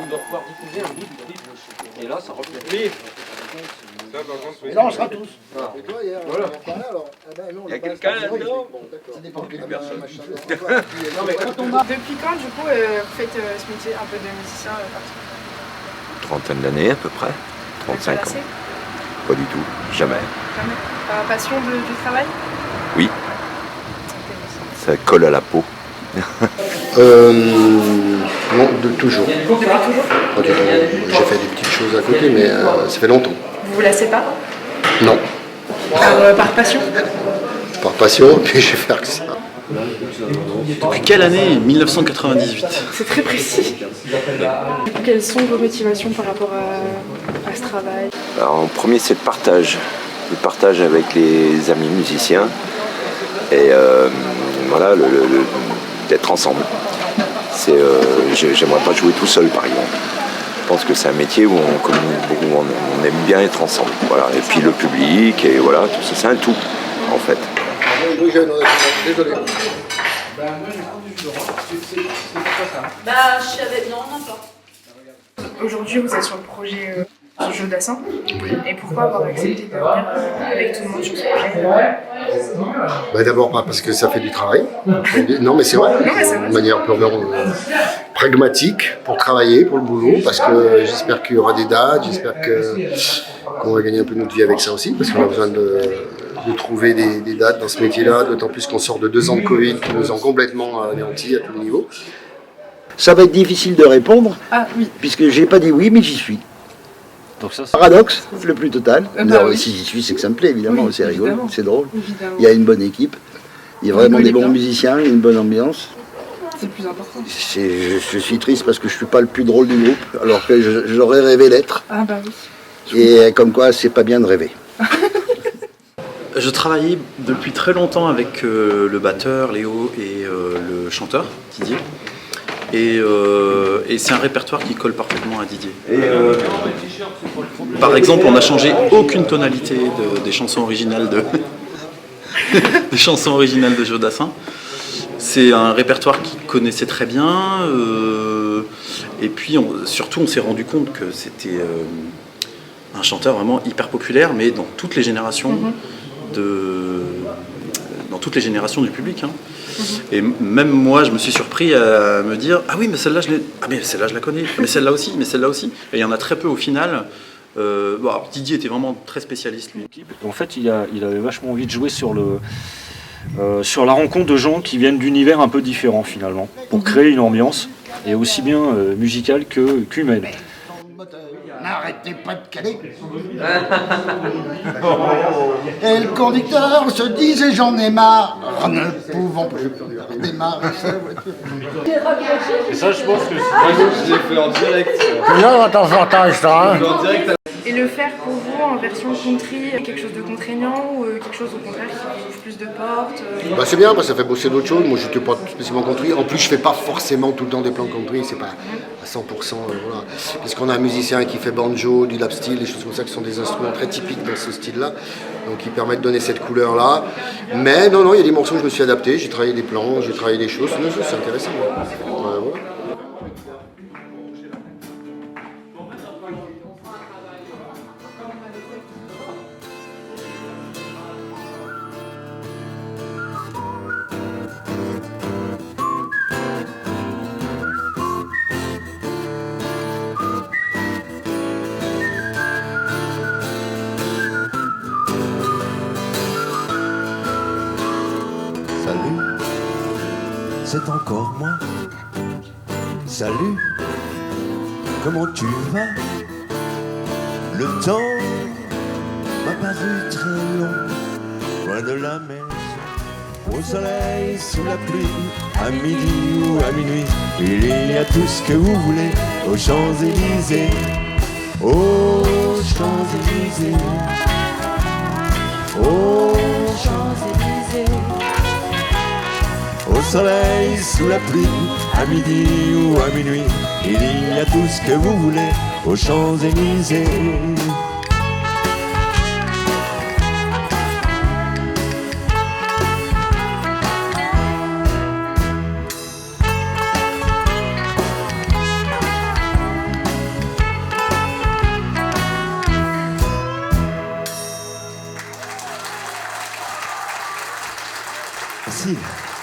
doit pouvoir diffuser un livre. Et là, ça reflète. Ça, par contre, Et là, on sera tous. Ah. Et toi, hier, Voilà. on en parlait, alors. Ah ben, nous, on Il y a est pas quelqu'un resté- oui, là-dedans bon, d'accord. Ça dépend de quelle Personne. machin. Non, mais quand on a... Depuis quand, du coup, vous faites ce métier un peu de musicien particulier? Trentaine d'années à peu près, Vous êtes 35 pas ans. lassé? Pas du tout, jamais. Jamais. Passion du travail? Oui, ça colle à la peau. Non, de toujours. Depuis toujours? Pas du tout. J'ai fait des petites choses à côté, mais ça fait longtemps. Vous vous lassez pas? Non, Par passion? par passion, puis je vais faire que ça. Depuis quelle année? 1998. C'est très précis. Quelles sont vos motivations par rapport à ce travail? Alors, en premier, c'est le partage avec les amis musiciens et voilà, d'être ensemble. J'aimerais pas jouer tout seul, par exemple. Je pense que c'est un métier où on communique beaucoup, on aime bien être ensemble. Voilà. Et puis le public, et voilà, tout ça, c'est un tout, en fait. Désolé. Bah, je savais. Non, non, pas. Aujourd'hui, vous êtes sur le projet Jodassin. Et pourquoi avoir accepté de venir avec tout le monde sur ce projet? Bah, d'abord, pas parce que ça fait du travail. Non, mais c'est vrai. Non, mais c'est vrai. De manière purement pragmatique pour travailler, pour le boulot, parce que j'espère qu'il y aura des dates, j'espère qu'on va gagner un peu notre vie avec ça aussi, parce qu'on a besoin de trouver des dates dans ce métier-là, d'autant plus qu'on sort de 2 ans de Covid qui nous ont complètement anéantis à tous les niveaux. Ça va être difficile de répondre, Ah oui. puisque j'ai pas dit oui, mais j'y suis. Donc ça, c'est... Paradoxe, le plus total. Bah Non, oui. Si j'y suis, c'est que ça me plaît, évidemment, Oui, c'est rigolo, évidemment. c'est drôle. Évidemment. Il y a une bonne équipe, il y a vraiment des bons équipe. musiciens, il y a une bonne ambiance. C'est le plus important. Je suis triste parce que je suis pas le plus drôle du groupe, alors que j'aurais rêvé l'être. Ah bah oui. Et comme quoi, c'est pas bien de rêver. Je travaillais depuis très longtemps avec le batteur Léo et le chanteur Didier. Et c'est un répertoire qui colle parfaitement à Didier. Par exemple, on n'a changé aucune tonalité des chansons originales des chansons originales de Jodassin. C'est un répertoire qu'il connaissait très bien. Et puis surtout, on s'est rendu compte que c'était un chanteur vraiment hyper populaire, mais dans toutes les générations dans toutes les générations du public. Hein. Et même moi, je me suis surpris à me dire « Ah oui, mais celle-là, je la connais. Mais celle-là aussi, mais celle-là aussi. » Et il y en a très peu au final. Bon, alors, Didier était vraiment très spécialiste, lui. En fait, il avait vachement envie de jouer sur la rencontre de gens qui viennent d'univers un peu différents, finalement, pour créer une ambiance, et aussi bien musicale qu'humaine. N'arrêtez pas de caler. Et le conducteur se disait j'en ai marre, ne pouvons plus démarrer sa voiture. Et ça, je pense que je l'ai fait en direct. Non, attends, ça. Hein. En direct. Et le faire pour vous en version country, quelque chose de contraignant ou quelque chose au contraire qui vous ouvre plus de portes Bah c'est bien, parce que ça fait bosser d'autres choses. Moi, je n'étais pas spécialement country. En plus, je fais pas forcément tout le temps des plans country. C'est pas à 100%. Voilà. Puisqu'on a un musicien qui fait banjo, du lap steel, des choses comme ça, qui sont des instruments très typiques dans ce style-là. Donc, qui permettent de donner cette couleur-là. Mais non, il y a des morceaux où je me suis adapté. J'ai travaillé des plans, j'ai travaillé des choses. Non, c'est intéressant. Voilà. Salut, c'est encore moi. Salut, comment tu vas? Le temps m'a paru très long, loin de la maison, au soleil, sous la pluie, à midi ou à minuit. Il y a tout ce que vous voulez aux Champs-Élysées, aux Champs-Élysées, aux Champs-Élysées. Au soleil, sous la pluie, à midi ou à minuit, il y a tout ce que vous voulez aux Champs-Élysées. Merci.